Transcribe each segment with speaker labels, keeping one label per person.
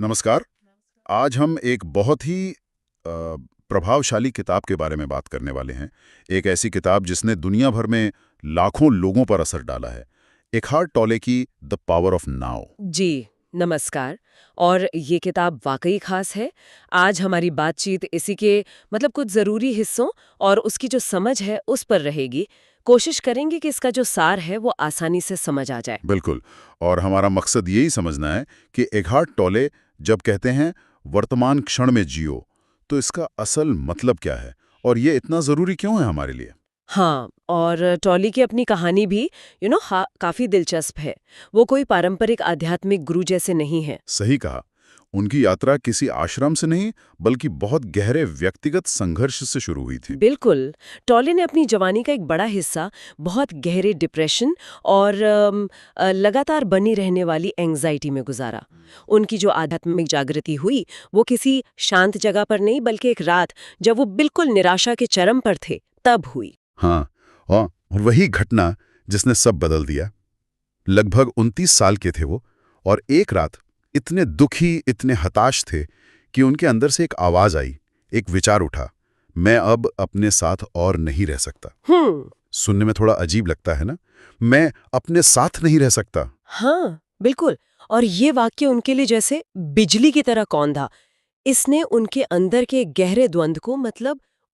Speaker 1: नमस्कार। आज हम एक बहुत ही प्रभावशाली किताब के बारे में बात करने वाले हैं। एक ऐसी किताब जिसने दुनिया भर में लाखों लोगों पर असर डाला है। एकहार्ट टोले की द पावर ऑफ नाउ।
Speaker 2: जी, नमस्कार। और ये किताब वाकई खास है। आज हमारी बातचीत इसी के कुछ ज़रूरी हिस्सों और उसकी जो समझ है उस पर रहेगी। कोशिश करेंगे कि इसका जो सार है वो आसानी से समझ आ जाए।
Speaker 1: बिल्कुल। और हमारा मकसद यही समझना है कि एकहार्ट टोले जब कहते हैं वर्तमान क्षण में जियो, तो इसका असल मतलब क्या है और ये इतना ज़रूरी क्यों है हमारे लिए।
Speaker 2: हाँ, और टॉली की अपनी कहानी भी काफ़ी दिलचस्प है। वो कोई पारंपरिक आध्यात्मिक गुरु जैसे नहीं है।
Speaker 1: सही कहा। उनकी यात्रा किसी आश्रम से नहीं बल्कि बहुत गहरे व्यक्तिगत संघर्ष से शुरू हुई थी।
Speaker 2: बिल्कुल। टॉले ने अपनी जवानी का एक बड़ा हिस्सा बहुत गहरे डिप्रेशन और लगातार बनी रहने वाली एंग्जाइटी में गुजारा। उनकी जो आध्यात्मिक जागृति हुई वो किसी शांत जगह पर नहीं बल्कि एक रात जब वो बिल्कुल निराशा के चरम पर थे तब हुई।
Speaker 1: हाँ, और वही घटना जिसने सब बदल दिया। लगभग 29 साल के थे वो, और एक रात इतने दुखी, इतने हताश थे कि उनके अंदर से एक आवाज आई, एक विचार उठा, मैं अब अपने साथ और नहीं रह सकता।
Speaker 2: हम्म।
Speaker 1: सुनने में थोड़ा अजीब लगता है ना? मैं अपने साथ नहीं रह सकता।
Speaker 2: हाँ, बिल्कुल। और ये वाक्य उनके लिए जैसे बिजली की तरह कौंधा। इसने उनके अंदर के गहरे द्वंद्व को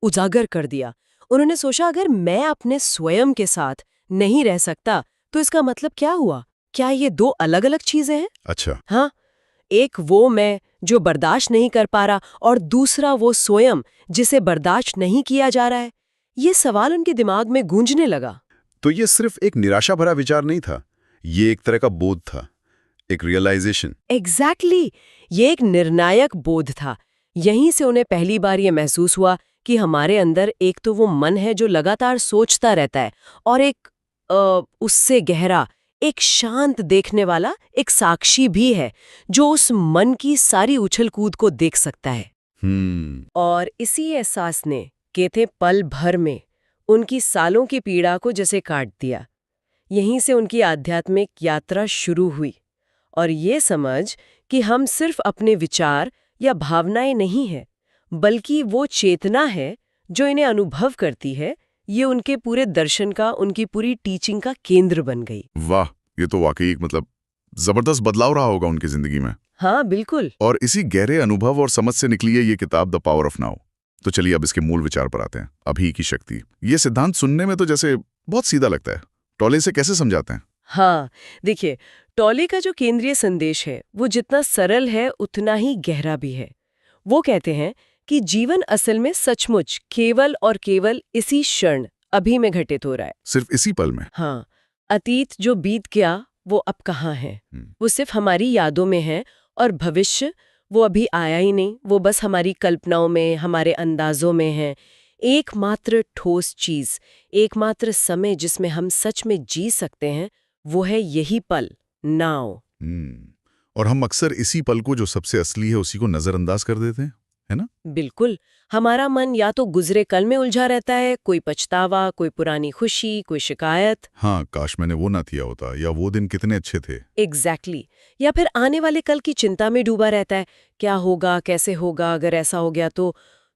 Speaker 2: उजागर कर दिया। उन्होंने सोचा अगर मैं अपने स्वयं के साथ नहीं रह सकता तो इसका मतलब क्या हुआ? क्या ये दो अलग-अलग चीजें हैं?
Speaker 1: अच्छा।
Speaker 2: हाँ, एक वो मैं जो बर्दाश्त नहीं कर पा रहा और दूसरा वो स्वयं जिसे बर्दाश्त नहीं किया जा रहा है। ये सवाल उनके दिमाग में गूंजने लगा।
Speaker 1: तो ये सिर्फ एक निराशा भरा विचार नहीं था, ये एक तरह का बोध था, एक रियलाइजेशन।
Speaker 2: एग्जैक्टली ये एक निर्णायक बोध था। यहीं से उन्हें पहली बार ये महसूस हुआ कि हमारे अंदर एक तो वो मन है जो लगातार सोचता रहता है और एक उससे गहरा, एक शांत देखने वाला एक साक्षी भी है जो उस मन की सारी उछल कूद को देख सकता है। और इसी एहसास ने कहते पल भर में उनकी सालों की पीड़ा को जैसे काट दिया। यहीं से उनकी आध्यात्मिक यात्रा शुरू हुई। और ये समझ कि हम सिर्फ अपने विचार या भावनाएं नहीं हैं, बल्कि वो चेतना है जो इन्हें अनुभव करती है, ये उनके पूरे दर्शन का, उनकी पूरी टीचिंग का केंद्र बन गई।
Speaker 1: वाह, ये तो वाकई एक जबरदस्त बदलाव रहा होगा उनकी जिंदगी में।
Speaker 2: हाँ, बिल्कुल।
Speaker 1: और इसी गहरे अनुभव और समझ से निकली है ये किताब द पावर ऑफ नाउ। तो चलिए अब इसके मूल विचार पर आते हैं। अभी की शक्ति, ये सिद्धांत सुनने में तो जैसे बहुत सीधा लगता है। टोले से कैसे समझाते हैं?
Speaker 2: हाँ, देखिए, टॉले का जो केंद्रीय संदेश है वो जितना सरल है उतना ही गहरा भी है। वो कहते हैं कि जीवन असल में सचमुच केवल और केवल इसी क्षण अभी में घटित हो रहा है।
Speaker 1: सिर्फ इसी पल में।
Speaker 2: हाँ, अतीत जो बीत गया वो अब कहाँ है? वो सिर्फ हमारी यादों में है। और भविष्य वो अभी आया ही नहीं, वो बस हमारी कल्पनाओं में, हमारे अंदाजों में है। एकमात्र ठोस चीज, एकमात्र समय जिसमें हम सच में जी सकते हैं वो है यही पल, नाउ।
Speaker 1: और हम अक्सर इसी पल को, जो सबसे असली है, उसी को नजरअंदाज कर देते हैं, है ना?
Speaker 2: बिल्कुल। हमारा मन या तो गुजरे कल में उलझा रहता है, कोई पछतावा, कोई पुरानी खुशी, कोई शिकायत।
Speaker 1: हाँ, काश मैंने वो ना किया होता, या वो दिन कितने अच्छे थे।
Speaker 2: एग्जैक्टली। या फिर आने वाले कल की चिंता में डूबा रहता है, क्या होगा, कैसे होगा, अगर ऐसा हो गया तो।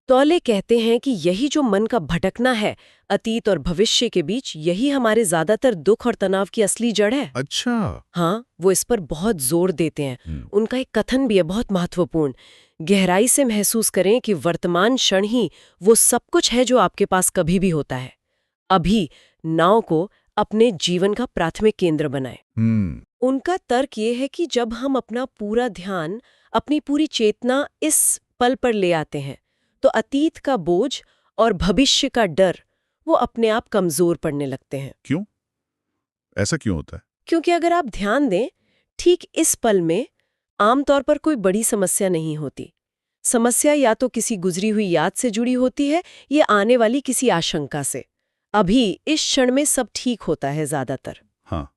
Speaker 2: तौले कहते हैं कि यही जो मन का भटकना है अतीत और भविष्य के बीच, यही हमारे ज्यादातर दुख और तनाव की असली जड़ है।
Speaker 1: अच्छा।
Speaker 2: हाँ, वो इस पर बहुत जोर देते हैं। उनका एक कथन भी है बहुत महत्वपूर्ण। गहराई से महसूस करें कि वर्तमान क्षण ही वो सब कुछ है जो आपके पास कभी भी होता है। अभी नाव को अपने जीवन का प्राथमिक केंद्र बनाएं। उनका तर्क ये है कि जब हम अपना पूरा ध्यान, अपनी पूरी चेतना इस पल पर ले आते हैं तो अतीत का बोझ और भविष्य का डर वो अपने आप कमजोर पड़ने लगते हैं।
Speaker 1: क्यों? ऐसा क्यों होता है?
Speaker 2: क्योंकि अगर आप ध्यान दें, ठीक इस पल में आमतौर पर कोई बड़ी समस्या नहीं होती। समस्या या तो किसी गुजरी हुई याद से जुड़ी होती है या आने वाली किसी आशंका से। अभी इस क्षण में सब ठीक होता है ज्यादातर।
Speaker 1: हाँ,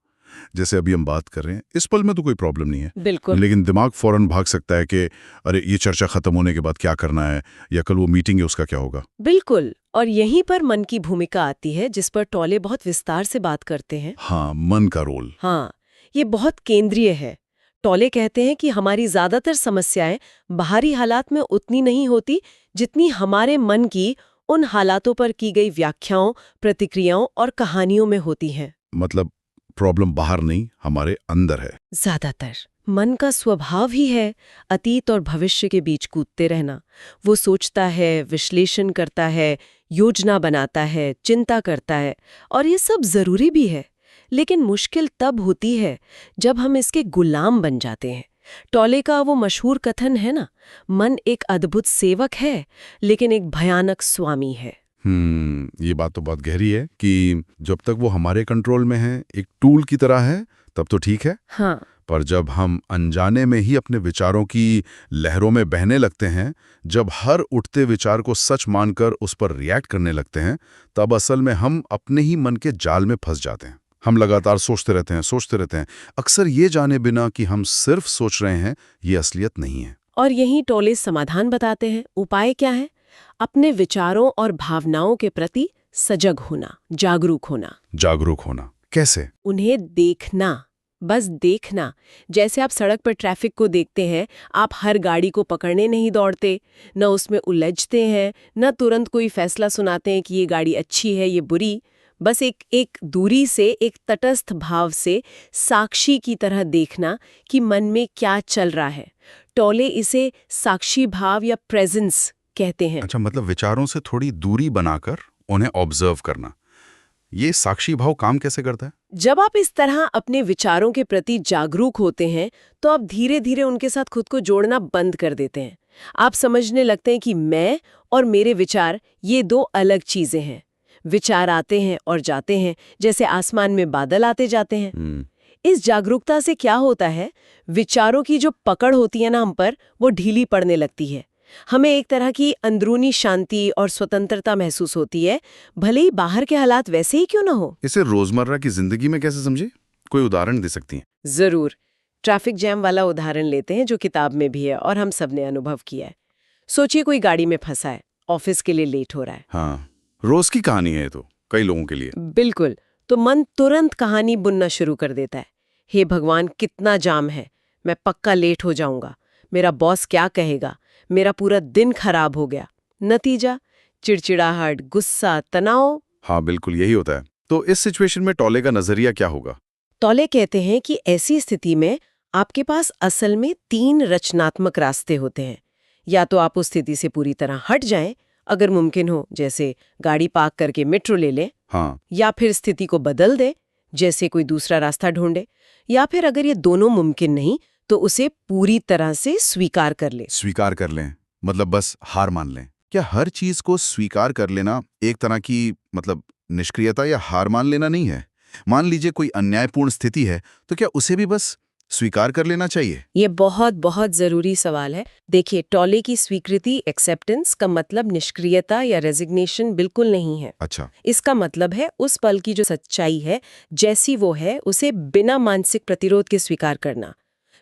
Speaker 1: जैसे अभी हम बात कर रहे हैं, इस पल में तो कोई प्रॉब्लम नहीं है।
Speaker 2: बिल्कुल।
Speaker 1: लेकिन दिमाग फौरन भाग सकता है कि अरे ये चर्चा खत्म होने के बाद क्या करना है, या कल वो मीटिंग है उसका क्या होगा।
Speaker 2: बिल्कुल। और यहीं पर मन की भूमिका आती है जिस पर टॉले बहुत विस्तार से बात करते हैं।
Speaker 1: हाँ, मन का रोल।
Speaker 2: हाँ, ये बहुत केंद्रीय है। टोले कहते हैं कि हमारी ज्यादातर समस्याएं बाहरी हालात में उतनी नहीं होती जितनी हमारे मन की उन हालातों पर की गई व्याख्याओं, प्रतिक्रियाओं और कहानियों में होती हैं।
Speaker 1: मतलब प्रॉब्लम बाहर नहीं, हमारे अंदर है।
Speaker 2: ज्यादातर मन का स्वभाव ही है अतीत और भविष्य के बीच कूदते रहना। वो सोचता है, विश्लेषण करता है, योजना बनाता है, चिंता करता है, और ये सब जरूरी भी है। लेकिन मुश्किल तब होती है जब हम इसके गुलाम बन जाते हैं। टोले का वो मशहूर कथन है ना, मन एक अद्भुत सेवक है लेकिन एक भयानक स्वामी है।
Speaker 1: ये बात तो बहुत गहरी है कि जब तक वो हमारे कंट्रोल में है, एक टूल की तरह है, तब तो ठीक है।
Speaker 2: हाँ,
Speaker 1: पर जब हम अनजाने में ही अपने विचारों की लहरों में बहने लगते हैं, जब हर उठते विचार को सच मानकर उस पर रिएक्ट करने लगते हैं, तब असल में हम अपने ही मन के जाल में फंस जाते हैं। हम लगातार सोचते रहते हैं, अक्सर ये जाने बिना कि हम सिर्फ सोच रहे हैं, ये असलियत नहीं है।
Speaker 2: और यही टोले समाधान बताते हैं। उपाय क्या है? अपने विचारों और भावनाओं के प्रति सजग होना, जागरूक होना।
Speaker 1: जागरूक होना कैसे?
Speaker 2: उन्हें देखना, बस देखना। जैसे आप सड़क पर ट्रैफिक को देखते हैं, आप हर गाड़ी को पकड़ने नहीं दौड़ते, न उसमें उलझते हैं, न तुरंत कोई फैसला सुनाते हैं कि ये गाड़ी अच्छी है, ये बुरी। बस एक दूरी से, एक तटस्थ भाव से साक्षी की तरह देखना कि मन में क्या चल रहा है। टोले इसे साक्षी भाव या प्रेजेंस कहते हैं।
Speaker 1: अच्छा, मतलब विचारों से थोड़ी दूरी बनाकर उन्हें ऑब्जर्व करना। ये साक्षी भाव काम कैसे करता है?
Speaker 2: जब आप इस तरह अपने विचारों के प्रति जागरूक होते हैं तो आप धीरे धीरे उनके साथ खुद को जोड़ना बंद कर देते हैं। आप समझने लगते हैं कि मैं और मेरे विचार ये दो अलग चीजें हैं। विचार आते हैं और जाते हैं, जैसे आसमान में बादल आते जाते हैं। इस जागरूकता से क्या होता है, विचारों की जो पकड़ होती है ना हम पर, वो ढीली पड़ने लगती है। हमें एक तरह की अंदरूनी शांति और स्वतंत्रता महसूस होती है, भले ही बाहर के हालात वैसे ही क्यों ना हो।
Speaker 1: इसे रोजमर्रा की जिंदगी में कैसे समझे? कोई उदाहरण दे सकती हैं?
Speaker 2: जरूर। ट्रैफिक जैम वाला उदाहरण लेते हैं जो किताब में भी है और हम सबने अनुभव किया है। सोचिए कोई गाड़ी में फंसा है, ऑफिस के लिए लेट हो रहा है।
Speaker 1: हाँ, रोज की कहानी है तो कई लोगों के लिए।
Speaker 2: बिल्कुल। तो मन तुरंत कहानी बुनना शुरू कर देता है। हे भगवान, कितना जाम है, मैं पक्का लेट हो जाऊंगा, मेरा बॉस क्या कहेगा, मेरा पूरा दिन खराब हो गया। नतीजा चिड़चिड़ाहट, गुस्सा, तनाव।
Speaker 1: हाँ, बिल्कुल यही होता है। तो इस सिचुएशन में टोले का नजरिया क्या होगा?
Speaker 2: टोले कहते हैं कि ऐसी स्थिति में आपके पास असल में 3 रचनात्मक रास्ते होते हैं। या तो आप उस स्थिति से पूरी तरह हट जाएं, अगर मुमकिन हो, जैसे गाड़ी पार्क करके मेट्रो ले लें।
Speaker 1: हाँ,
Speaker 2: या फिर स्थिति को बदल दें, जैसे कोई दूसरा रास्ता ढूंढे। या फिर अगर ये दोनों मुमकिन नहीं तो उसे पूरी तरह से स्वीकार कर ले।
Speaker 1: स्वीकार कर लें मतलब बस हार मान लें? क्या हर चीज को स्वीकार कर लेना एक तरह की मतलब निष्क्रियता या हार मान लेना नहीं है? मान लीजिए कोई अन्यायपूर्ण स्थिति है, तो क्या उसे भी बस स्वीकार कर लेना चाहिए?
Speaker 2: ये बहुत बहुत जरूरी सवाल है। देखिए, टोले की स्वीकृति, एक्सेप्टेंस का मतलब निष्क्रियता या रेजिग्नेशन बिल्कुल नहीं है।
Speaker 1: अच्छा,
Speaker 2: इसका मतलब है उस पल की जो सच्चाई है, जैसी वो है, उसे बिना मानसिक प्रतिरोध के स्वीकार करना।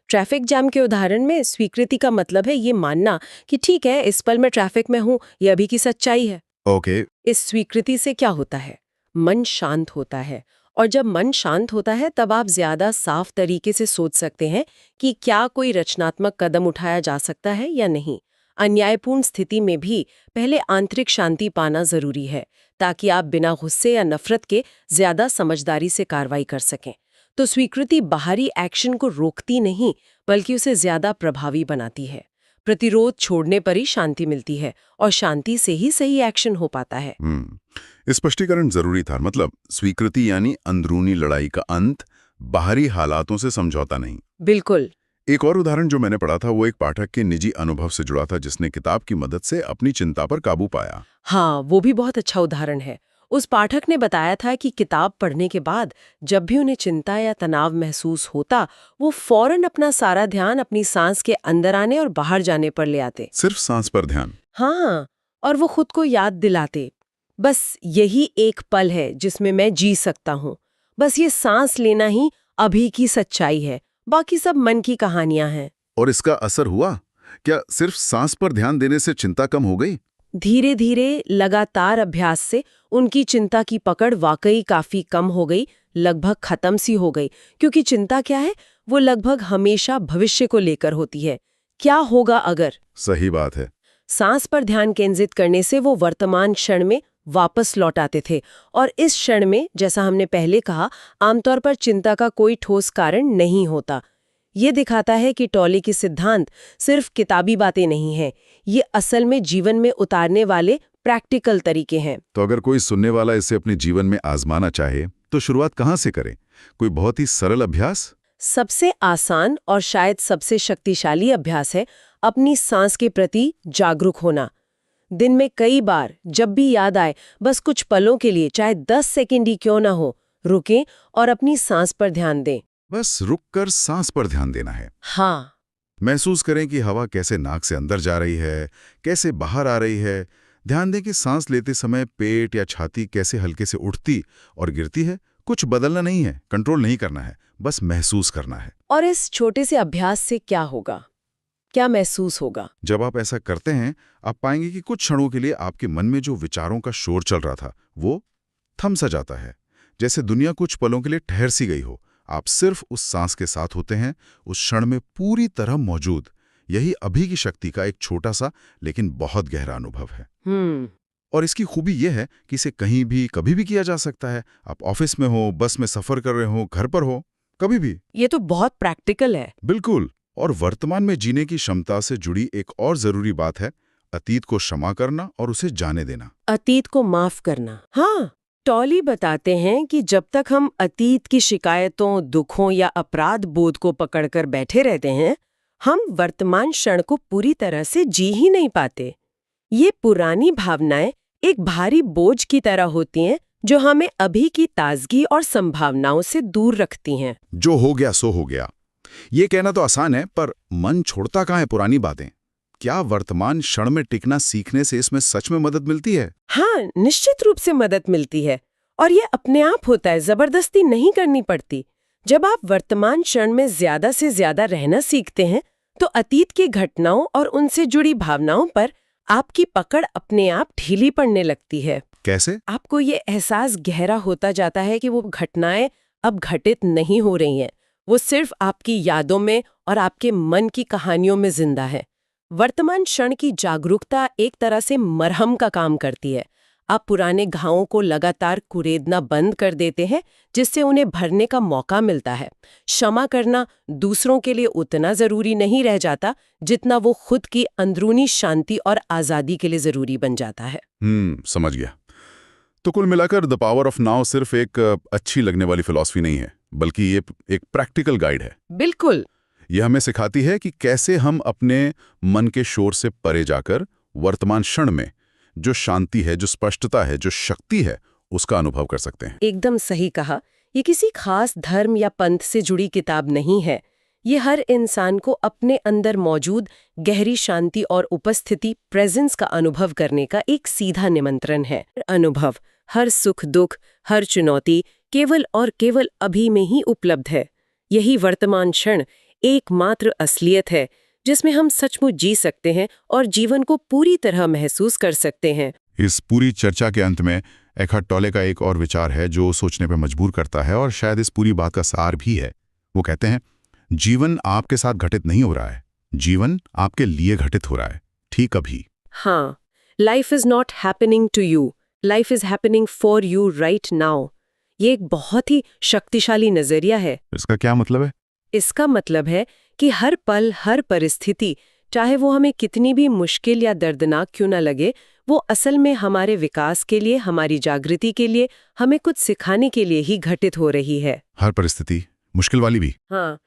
Speaker 2: ट्रैफिक जाम के उदाहरण में स्वीकृति का मतलब है ये मानना कि ठीक है, इस पल मैं ट्रैफिक में हूँ, ये अभी की सच्चाई है।
Speaker 1: ओके।
Speaker 2: इस स्वीकृति से क्या होता है? मन शांत होता है, और जब मन शांत होता है तब आप ज्यादा साफ तरीके से सोच सकते हैं कि क्या कोई रचनात्मक कदम उठाया जा सकता है या नहीं। अन्यायपूर्ण स्थिति में भी पहले आंतरिक शांति पाना जरूरी है, ताकि आप बिना गुस्से या नफरत के ज्यादा समझदारी से कार्रवाई कर सकें। तो स्वीकृति बाहरी एक्शन को रोकती नहीं, बल्कि उसे ज्यादा प्रभावी बनाती है। प्रतिरोध छोड़ने पर ही शांति मिलती है, और शांति से ही सही एक्शन हो पाता है।
Speaker 1: स्पष्टीकरण जरूरी था। मतलब स्वीकृति यानी अंदरूनी लड़ाई का अंत, बाहरी हालातों से समझौता नहीं।
Speaker 2: बिल्कुल।
Speaker 1: एक और उदाहरण जो मैंने पढ़ा था वो एक पाठक के निजी अनुभव से जुड़ा था, जिसने किताब की मदद से अपनी चिंता पर काबू पाया।
Speaker 2: हाँ, वो भी बहुत अच्छा उदाहरण है। उस पाठक ने बताया था कि किताब पढ़ने के बाद जब भी उन्हें चिंता या तनाव महसूस होता, वो फौरन अपना सारा ध्यान अपनी सांस के अंदर आने और बाहर जाने पर ले आते।
Speaker 1: सिर्फ सांस पर ध्यान?
Speaker 2: हाँ, और वो खुद को याद दिलाते, बस यही एक पल है जिसमें मैं जी सकता हूँ, बस ये सांस लेना ही अभी की सच्चाई है, बाकी सब मन की कहानियां हैं।
Speaker 1: और इसका असर हुआ? क्या सिर्फ सांस पर ध्यान देने से चिंता कम हो गई?
Speaker 2: धीरे धीरे लगातार अभ्यास से उनकी चिंता की पकड़ वाकई काफी कम हो गई, लगभग खत्म सी हो गई। क्योंकि चिंता क्या है, वो लगभग हमेशा भविष्य को लेकर होती है। क्या होगा अगर?
Speaker 1: सही बात है।
Speaker 2: सांस पर ध्यान केंद्रित करने से वो वर्तमान क्षण में वापस लौट आते थे और इस क्षण में, जैसा हमने पहले कहा, आमतौर पर चिंता का कोई ठोस कारण नहीं होता। ये दिखाता है कि टॉले की सिद्धांत सिर्फ किताबी बातें नहीं हैं, ये असल में जीवन में उतारने वाले प्रैक्टिकल तरीके हैं।
Speaker 1: तो अगर कोई सुनने वाला इसे अपने जीवन में आजमाना चाहे तो शुरुआत कहाँ से करें? कोई बहुत ही सरल अभ्यास?
Speaker 2: सबसे आसान और शायद सबसे शक्तिशाली अभ्यास है अपनी सांस के प्रति जागरूक होना। दिन में कई बार जब भी याद आए, बस कुछ पलों के लिए, चाहे 10 सेकंड ही क्यों ना हो, रुकें और अपनी सांस पर ध्यान दें।
Speaker 1: बस रुककर सांस पर ध्यान देना है।
Speaker 2: हाँ,
Speaker 1: महसूस करें कि हवा कैसे नाक से अंदर जा रही है, कैसे बाहर आ रही है। ध्यान दें कि सांस लेते समय पेट या छाती कैसे हल्के से उठती और गिरती है। कुछ बदलना नहीं है, कंट्रोल नहीं करना है, बस महसूस करना है।
Speaker 2: और इस छोटे से अभ्यास से क्या होगा? क्या महसूस होगा?
Speaker 1: जब आप ऐसा करते हैं, आप पाएंगे कि कुछ क्षणों के लिए आपके मन में जो विचारों का शोर चल रहा था, वो थम सा जाता है। जैसे दुनिया कुछ पलों के लिए ठहर सी गई हो। आप सिर्फ उस सांस के साथ होते हैं, उस क्षण में पूरी तरह मौजूद। यही अभी की शक्ति का एक छोटा सा लेकिन बहुत गहरा अनुभव है। और इसकी खूबी यह है कि इसे कहीं भी कभी भी किया जा सकता है। आप ऑफिस में हो, बस में सफर कर रहे हो, घर पर हो, कभी भी।
Speaker 2: ये तो बहुत प्रैक्टिकल है।
Speaker 1: बिल्कुल। और वर्तमान में जीने की क्षमता से जुड़ी एक और जरूरी बात है, अतीत को क्षमा करना और उसे जाने देना।
Speaker 2: अतीत को माफ करना। हाँ, टॉली बताते हैं कि जब तक हम अतीत की शिकायतों, दुखों या अपराध बोध को पकड़कर बैठे रहते हैं, हम वर्तमान क्षण को पूरी तरह से जी ही नहीं पाते। ये पुरानी भावनाएं एक भारी बोझ की तरह होती हैं जो हमें अभी की ताजगी और संभावनाओं से दूर रखती हैं।
Speaker 1: जो हो गया सो हो गया, ये कहना तो आसान है, पर मन छोड़ता कहाँ है पुरानी बातें? क्या वर्तमान क्षण में टिकना सीखने से इसमें सच में मदद मिलती है?
Speaker 2: हाँ, निश्चित रूप से मदद मिलती है। और ये अपने आप होता है, जबरदस्ती नहीं करनी पड़ती। जब आप वर्तमान क्षण में ज्यादा से ज्यादा रहना सीखते हैं, तो अतीत की घटनाओं और उनसे जुड़ी भावनाओं पर आपकी पकड़ अपने आप ढीली पड़ने लगती है।
Speaker 1: कैसे?
Speaker 2: आपको ये एहसास गहरा होता जाता है कि वो घटनाएं अब घटित नहीं हो रही हैं, वो सिर्फ आपकी यादों में और आपके मन की कहानियों में जिंदा है। वर्तमान क्षण की जागरूकता एक तरह से मरहम का काम करती है। आप पुराने घावों को लगातार कुरेदना बंद कर देते हैं, जिससे उन्हें भरने का मौका मिलता है। क्षमा करना दूसरों के लिए उतना जरूरी नहीं रह जाता जितना वो खुद की अंदरूनी शांति और आजादी के लिए जरूरी बन जाता है।
Speaker 1: समझ गया। तो कुल मिलाकर द पावर ऑफ नाउ सिर्फ एक अच्छी लगने वाली फिलॉसफी नहीं है, बल्कि ये एक प्रैक्टिकल गाइड है।
Speaker 2: बिल्कुल।
Speaker 1: यह हमें सिखाती है कि कैसे हम अपने मन के शोर से परे जाकर वर्तमान क्षण में जो शांति है, जो स्पष्टता है, जो शक्ति है, उसका अनुभव कर सकते हैं।
Speaker 2: एकदम सही कहा। ये किसी खास धर्म या पंथ से जुड़ी किताब नहीं है। ये हर इंसान को अपने अंदर मौजूद गहरी शांति और उपस्थिति, प्रेजेंस का अनुभव करने का एक सीधा निमंत्रण है। अनुभव हर सुख दुख, हर चुनौती केवल और केवल अभी में ही उपलब्ध है। यही वर्तमान क्षण एकमात्र असलियत है जिसमें हम सचमुच जी सकते हैं और जीवन को पूरी तरह महसूस कर सकते हैं।
Speaker 1: इस पूरी चर्चा के अंत में एखार्ट टॉले का एक और विचार है जो सोचने पर मजबूर करता है और शायद इस पूरी बात का सार भी है। वो कहते हैं, जीवन आपके साथ घटित नहीं हो रहा है, जीवन आपके लिए घटित हो रहा है, ठीक अभी।
Speaker 2: हाँ, life is not happening to you, life is happening for you right now. ये एक बहुत ही शक्तिशाली नजरिया है।
Speaker 1: इसका क्या मतलब है?
Speaker 2: इसका मतलब है कि हर पल, हर परिस्थिति, चाहे वो हमें कितनी भी मुश्किल या दर्दनाक क्यों न लगे, वो असल में हमारे विकास के लिए, हमारी जागृति के लिए, हमें कुछ सिखाने के लिए ही घटित हो रही है।
Speaker 1: हर परिस्थिति, मुश्किल वाली भी?
Speaker 2: हाँ,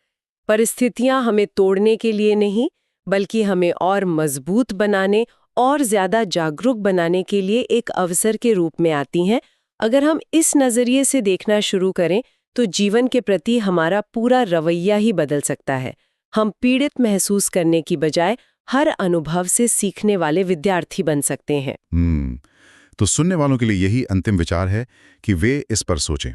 Speaker 2: परिस्थितियां हमें तोड़ने के लिए नहीं, बल्कि हमें और मजबूत बनाने और ज्यादा जागरूक बनाने के लिए एक अवसर के रूप में आती हैं। अगर हम इस नजरिए से देखना शुरू करें, तो जीवन के प्रति हमारा पूरा रवैया ही बदल सकता है। हम पीड़ित महसूस करने की बजाय हर अनुभव से सीखने वाले विद्यार्थी बन सकते हैं।
Speaker 1: तो सुनने वालों के लिए यही अंतिम विचार है कि वे इस पर सोचें,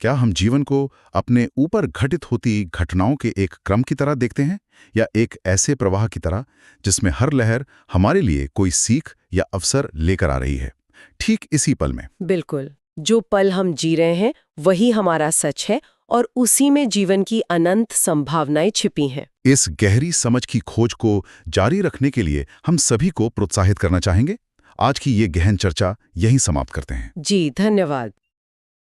Speaker 1: क्या हम जीवन को अपने ऊपर घटित होती घटनाओं के एक क्रम की तरह देखते हैं, या एक ऐसे प्रवाह की तरह जिसमें हर लहर हमारे लिए कोई सीख या अवसर लेकर आ रही है, ठीक इसी पल में।
Speaker 2: बिल्कुल, जो पल हम जी रहे हैं वही हमारा सच है, और उसी में जीवन की अनंत संभावनाएं छिपी हैं।
Speaker 1: इस गहरी समझ की खोज को जारी रखने के लिए हम सभी को प्रोत्साहित करना चाहेंगे। आज की ये गहन चर्चा यहीं समाप्त करते हैं।
Speaker 2: जी, धन्यवाद।